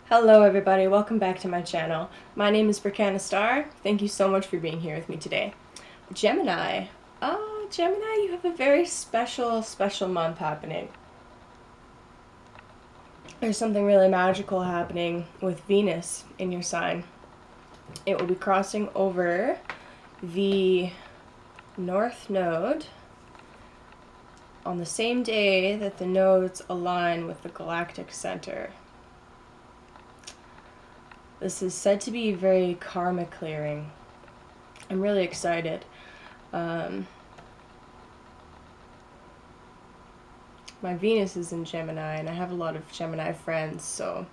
Hello everybody, welcome back to my channel. My name is Berkana Star. Thank you so much for being here with me today. Gemini. Gemini, you have a very special month happening. There's something really magical happening with Venus in your sign. It will be crossing over the North Node on the same day that the nodes align with the galactic center. This is said to be very karma clearing. I'm really excited. My Venus is in Gemini, and I have a lot of Gemini friends, so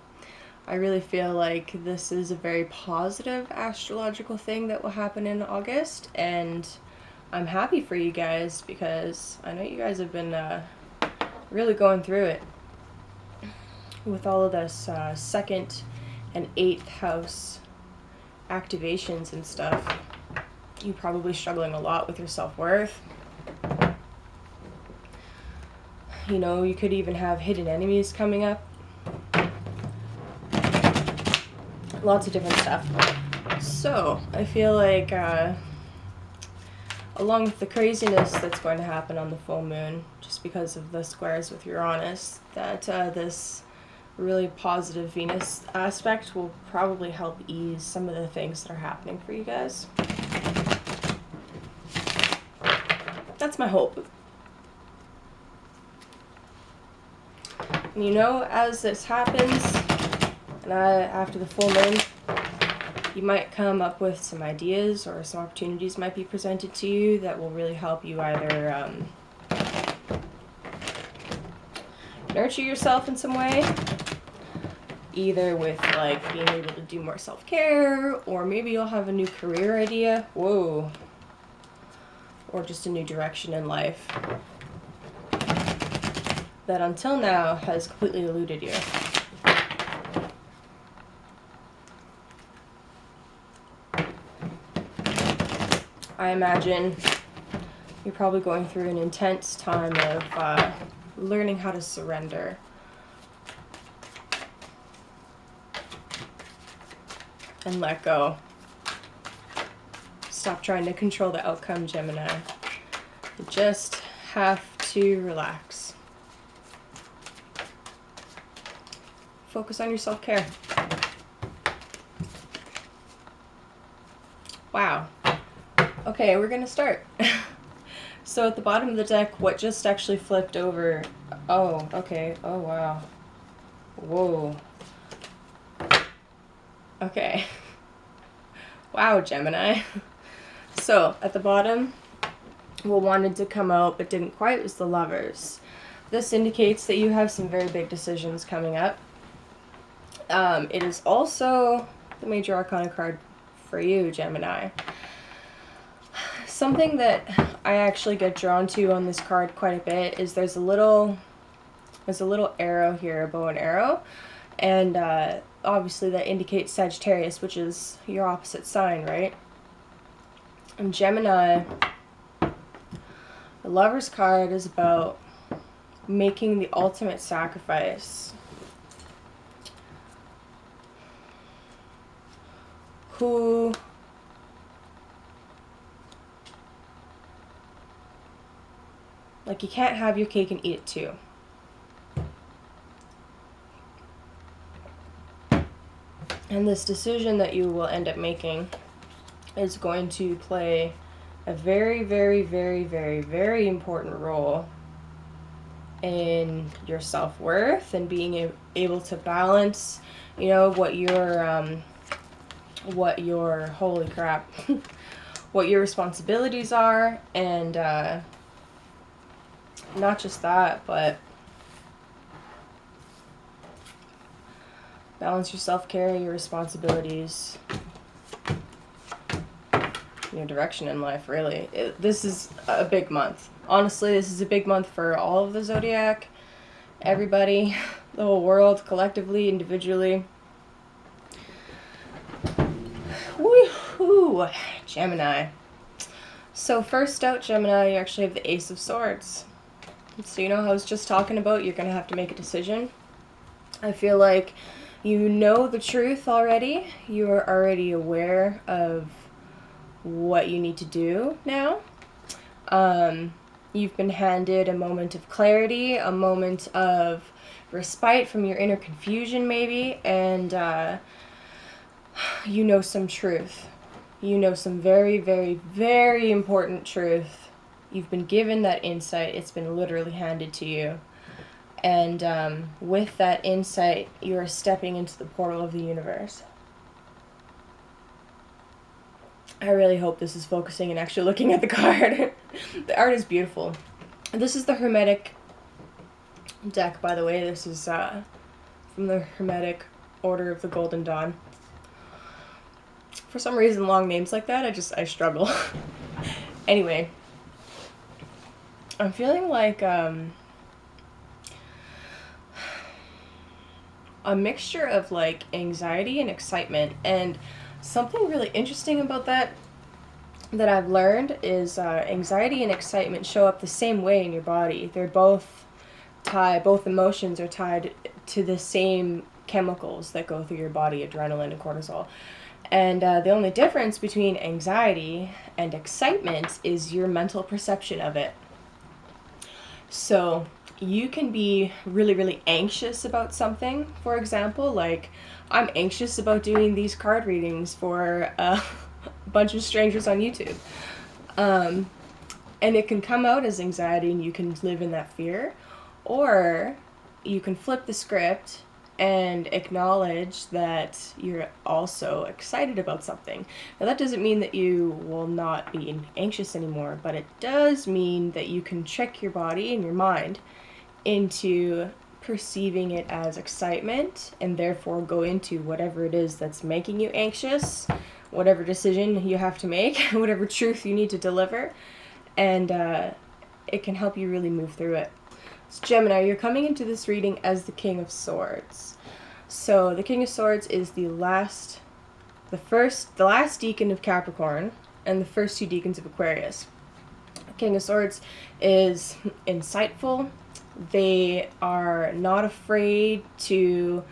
I really feel like this is a very positive astrological thing that will happen in August, and I'm happy for you guys because I know you guys have been really going through it with all of this second and 8th house activations and stuff. You're probably struggling a lot with your self-worth. You know, you could even have hidden enemies coming up. Lots of different stuff. So, I feel like, along with the craziness that's going to happen on the full moon, just because of the squares with Uranus, that this really positive Venus aspect will probably help ease some of the things that are happening for you guys. That's my hope. And you know, as this happens, and after the full moon, you might come up with some ideas or some opportunities might be presented to you that will really help you either nurture yourself in some way, either with like being able to do more self-care, or maybe you'll have a new career idea, whoa, or just a new direction in life that until now has completely eluded you. I imagine you're probably going through an intense time of learning how to surrender. And let go. Stop trying to control the outcome, Gemini. You just have to relax. Focus on your self-care. Wow. Okay, we're gonna start. So at the bottom of the deck, what just actually flipped over? Oh, okay. Oh, wow. Whoa. Okay. Wow, Gemini. So, at the bottom, what wanted to come out but didn't quite was the Lovers. This indicates that you have some very big decisions coming up. It is also the Major Arcana card for you, Gemini. Something that I actually get drawn to on this card quite a bit is there's a little arrow here, a bow and arrow, and obviously that indicates Sagittarius, which is your opposite sign, right? And Gemini, the Lover's card is about making the ultimate sacrifice. Like, you can't have your cake and eat it too. And this decision that you will end up making is going to play a very, very, very, very, very important role in your self-worth and being able to balance, you know, what your holy crap, what your responsibilities are, and not just that, but balance your self-care, your responsibilities, your direction in life, really. This is a big month. Honestly, this is a big month for all of the zodiac, everybody, the whole world, collectively, individually. Woohoo! Gemini. So first out, Gemini, you actually have the Ace of Swords. So you know how I was just talking about, you're going to have to make a decision. I feel like You know the truth already. You are already aware of what you need to do now. You've been handed a moment of clarity, a moment of respite from your inner confusion maybe, and you know some truth. You know some very, very, very important truth. You've been given that insight. It's been literally handed to you. And with that insight, you are stepping into the portal of the universe. I really hope this is focusing and actually looking at the card. The art is beautiful. This is the Hermetic deck, by the way. This is from the Hermetic Order of the Golden Dawn. For some reason, long names like that, I struggle. Anyway, I'm feeling like a mixture of like anxiety and excitement, and something really interesting about that I've learned is anxiety and excitement show up the same way in your body. They're both both emotions are tied to the same chemicals that go through your body, adrenaline and cortisol. And the only difference between anxiety and excitement is your mental perception of it. So you can be really, really anxious about something. For example, like I'm anxious about doing these card readings for a bunch of strangers on YouTube. And it can come out as anxiety and you can live in that fear. Or you can flip the script and acknowledge that you're also excited about something. Now that doesn't mean that you will not be anxious anymore, but it does mean that you can trick your body and your mind into perceiving it as excitement and therefore go into whatever it is that's making you anxious, whatever decision you have to make, whatever truth you need to deliver, and it can help you really move through it. So Gemini, you're coming into this reading as the King of Swords. So the King of Swords is the last deacon of Capricorn and the first two deacons of Aquarius. The King of Swords is insightful. They are not afraid to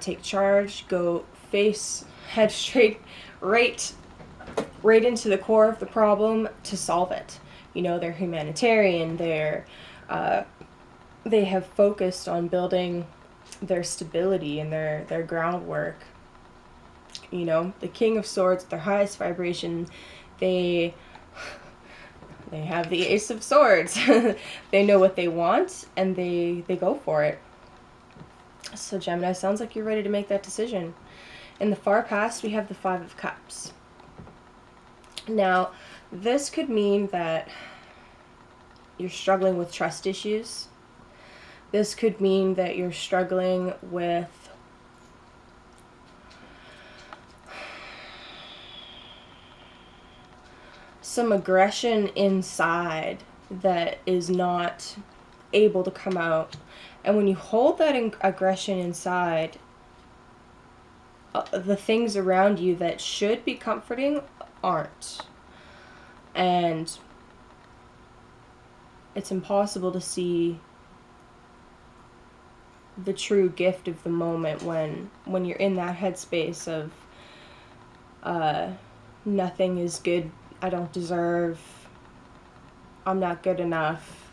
take charge, go head straight, right into the core of the problem to solve it. You know, they're humanitarian. They have focused on building their stability and their groundwork. You know, the King of Swords, their highest vibration, they have the Ace of Swords. They know what they want and they go for it. So Gemini, sounds like you're ready to make that decision. In the far past, we have the Five of Cups. Now, this could mean that you're struggling with trust issues. This could mean that you're struggling with some aggression inside that is not able to come out. And when you hold that aggression inside, the things around you that should be comforting aren't. And it's impossible to see the true gift of the moment when you're in that headspace of nothing is good, I don't deserve, I'm not good enough,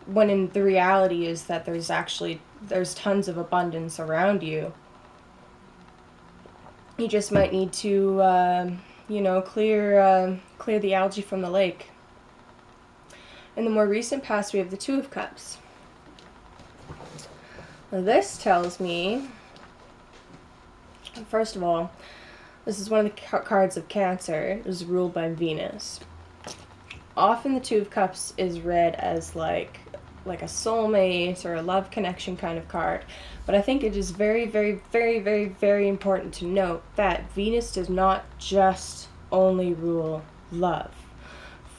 when in the reality is that there's tons of abundance around you. You just might need to clear the algae from the lake. In the more recent past, we have the Two of Cups. Now this tells me, first of all, this is one of the cards of Cancer. It is ruled by Venus. Often the Two of Cups is read as like a soulmate or a love connection kind of card. But I think it is very, very, very, very, very important to note that Venus does not just only rule love.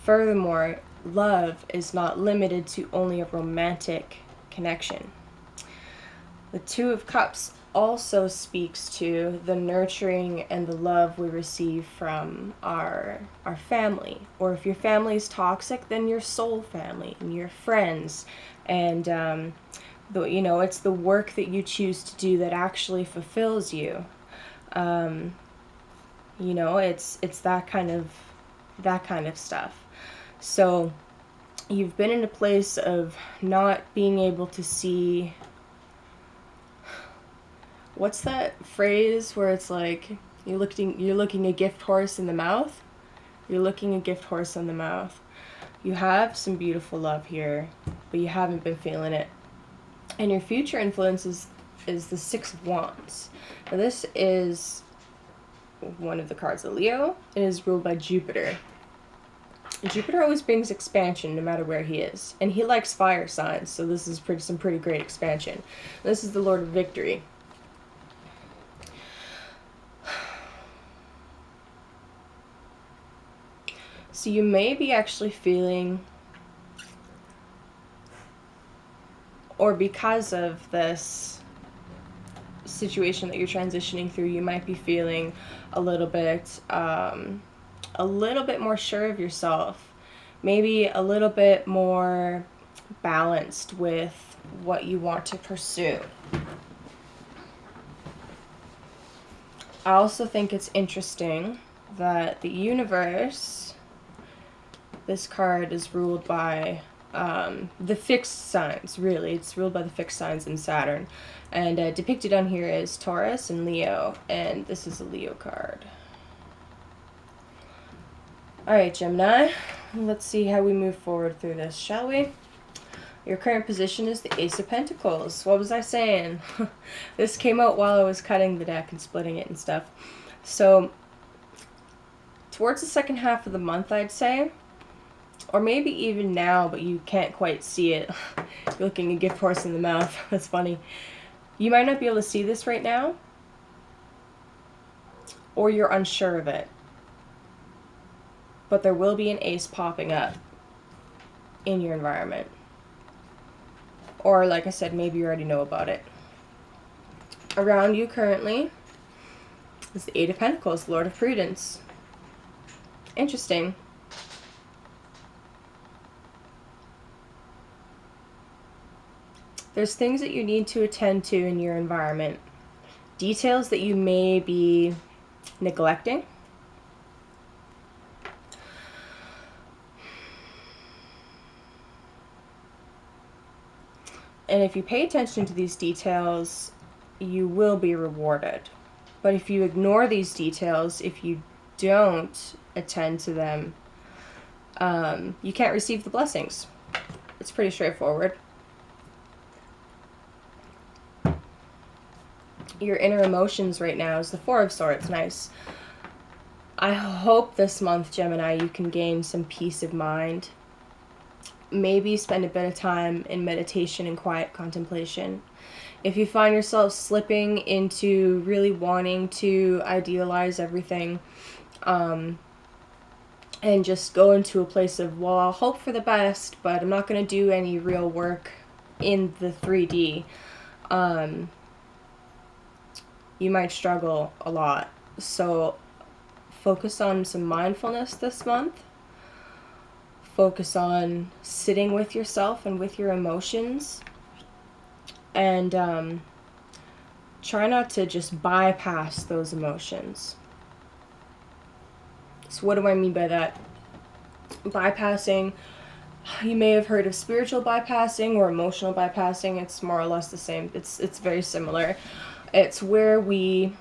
Furthermore, love is not limited to only a romantic connection. The Two of Cups also speaks to the nurturing and the love we receive from our family. Or if your family is toxic, then your soul family and your friends. And it's the work that you choose to do that actually fulfills you. It's that kind of stuff. So you've been in a place of not being able to see, what's that phrase where it's like you're looking a gift horse in the mouth? You're looking a gift horse in the mouth. You have some beautiful love here, but you haven't been feeling it. And your future influence is the Six of Wands. Now this is one of the cards of Leo. It is ruled by Jupiter. Jupiter always brings expansion no matter where he is. And he likes fire signs, so this is some pretty great expansion. This is the Lord of Victory. So you may be actually feeling, or because of this situation that you're transitioning through, you might be feeling a little bit more sure of yourself, maybe a little bit more balanced with what you want to pursue. I also think it's interesting that the universe, this card is ruled by the fixed signs, really. It's ruled by the fixed signs in Saturn. And depicted on here is Taurus and Leo, and this is a Leo card. Alright, Gemini, let's see how we move forward through this, shall we? Your current position is the Ace of Pentacles. What was I saying? This came out while I was cutting the deck and splitting it and stuff. So, towards the second half of the month, I'd say, or maybe even now, but you can't quite see it. You're looking a gift horse in the mouth. That's funny. You might not be able to see this right now, or you're unsure of it. But there will be an ace popping up in your environment. Or, like I said, maybe you already know about it. Around you currently is the Eight of Pentacles, Lord of Prudence. Interesting. There's things that you need to attend to in your environment. Details that you may be neglecting. And if you pay attention to these details, you will be rewarded. But if you ignore these details, if you don't attend to them, you can't receive the blessings. It's pretty straightforward. Your inner emotions right now is the Four of Swords. Nice. I hope this month, Gemini, you can gain some peace of mind. Maybe spend a bit of time in meditation and quiet contemplation. If you find yourself slipping into really wanting to idealize everything, and just go into a place of, well, I'll hope for the best, but I'm not going to do any real work in the 3D, you might struggle a lot. So focus on some mindfulness this month. Focus on sitting with yourself and with your emotions. And try not to just bypass those emotions. So what do I mean by that? Bypassing, you may have heard of spiritual bypassing or emotional bypassing. It's more or less the same. It's very similar. It's where we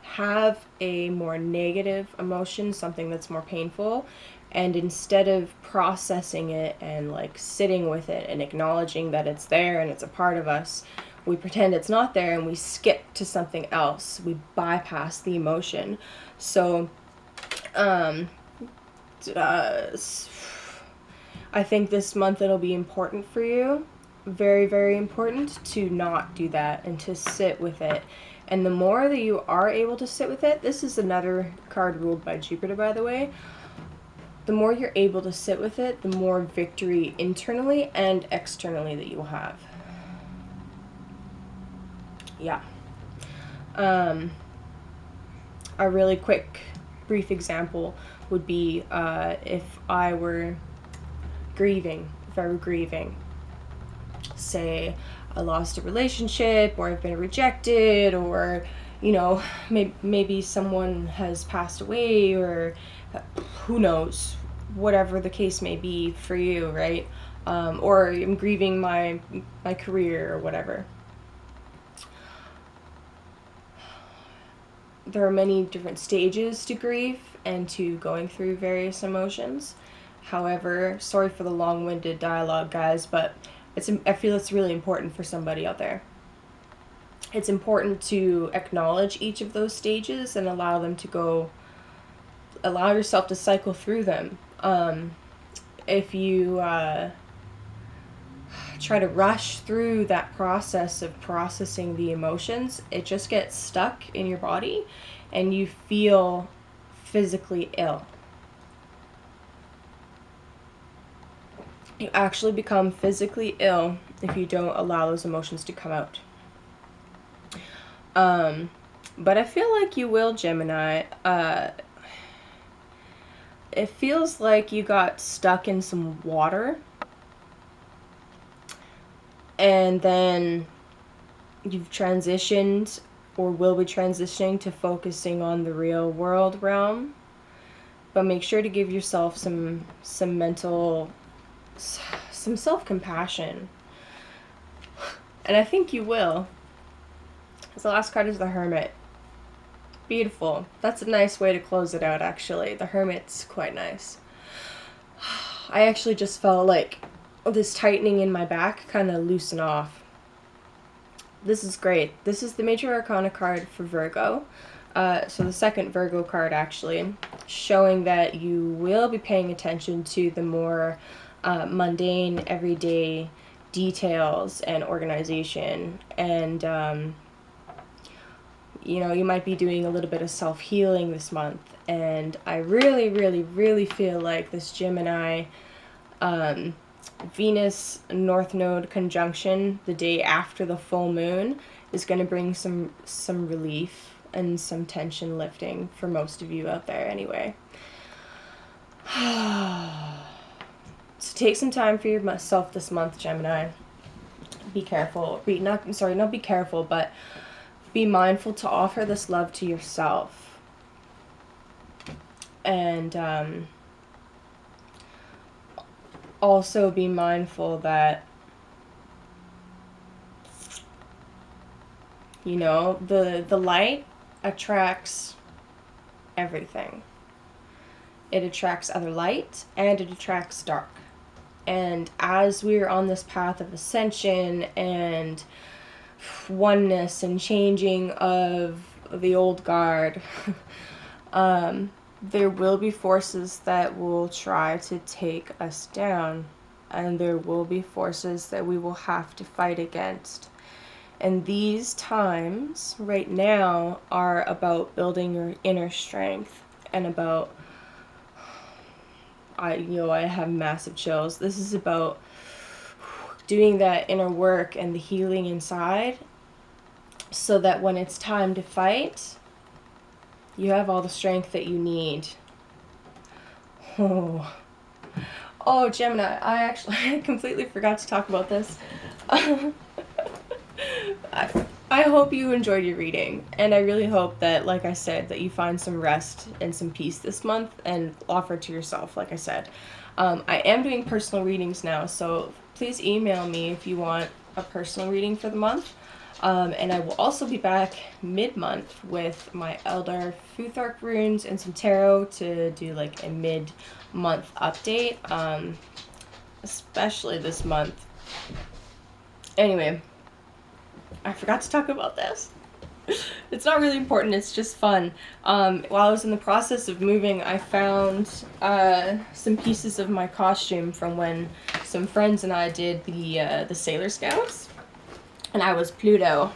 have a more negative emotion, something that's more painful, and instead of processing it and like sitting with it and acknowledging that it's there and it's a part of us, we pretend it's not there and we skip to something else. We bypass the emotion. So I think this month it'll be important for you, very, very important, to not do that and to sit with it. And the more that you are able to sit with it, this is another card ruled by Jupiter, by the way, the more you're able to sit with it, the more victory internally and externally that you will have. Yeah. A really quick, brief example would be if I were grieving, say I lost a relationship, or I've been rejected, or, you know, maybe someone has passed away, or who knows, whatever the case may be for you, right? Or I'm grieving my career or whatever. There are many different stages to grief and to going through various emotions. However, sorry for the long-winded dialogue, guys, but I feel it's really important for somebody out there. It's important to acknowledge each of those stages and allow yourself to cycle through them. If you try to rush through that process of processing the emotions, it just gets stuck in your body and you feel physically ill. You actually become physically ill if you don't allow those emotions to come out. But I feel like you will, Gemini. It feels like you got stuck in some water, and then you've transitioned or will be transitioning to focusing on the real world realm. But make sure to give yourself some self-compassion. And I think you will. The last card is the Hermit. Beautiful. That's a nice way to close it out, actually. The Hermit's quite nice. I actually just felt like this tightening in my back kind of loosen off. This is great. This is the Major Arcana card for Virgo. So the second Virgo card, actually, showing that you will be paying attention to the more mundane, everyday details and organization. And, you know, you might be doing a little bit of self-healing this month. And I really, really, really feel like this Gemini Venus North Node conjunction the day after the full moon is going to bring some relief and some tension lifting for most of you out there anyway. So take some time for yourself this month, Gemini. Be careful. Not be careful, but be mindful to offer this love to yourself. And also be mindful that, you know, the light attracts everything. It attracts other light and it attracts dark. And as we're on this path of ascension and oneness and changing of the old guard, there will be forces that will try to take us down, and there will be forces that we will have to fight against. And these times right now are about building your inner strength and about, I have massive chills. This is about doing that inner work and the healing inside so that when it's time to fight, you have all the strength that you need. Oh, Gemini, I completely forgot to talk about this. I hope you enjoyed your reading, and I really hope that, like I said, that you find some rest and some peace this month and offer it to yourself, like I said. I am doing personal readings now, so please email me if you want a personal reading for the month. And I will also be back mid-month with my Eldar Futhark runes and some tarot to do like a mid-month update, especially this month. Anyway, I forgot to talk about this. It's not really important, it's just fun. While I was in the process of moving, I found some pieces of my costume from when some friends and I did the Sailor Scouts. And I was Pluto.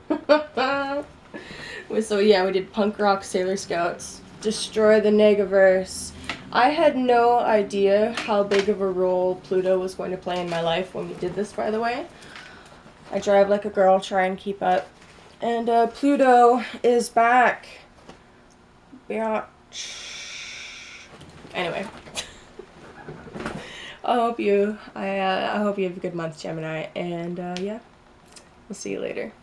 So yeah, we did punk rock Sailor Scouts. Destroy the Negaverse. I had no idea how big of a role Pluto was going to play in my life when we did this, by the way. I drive like a girl, try and keep up. And Pluto is back. Biatch. Anyway. I hope you have a good month, Gemini, and yeah, we'll see you later.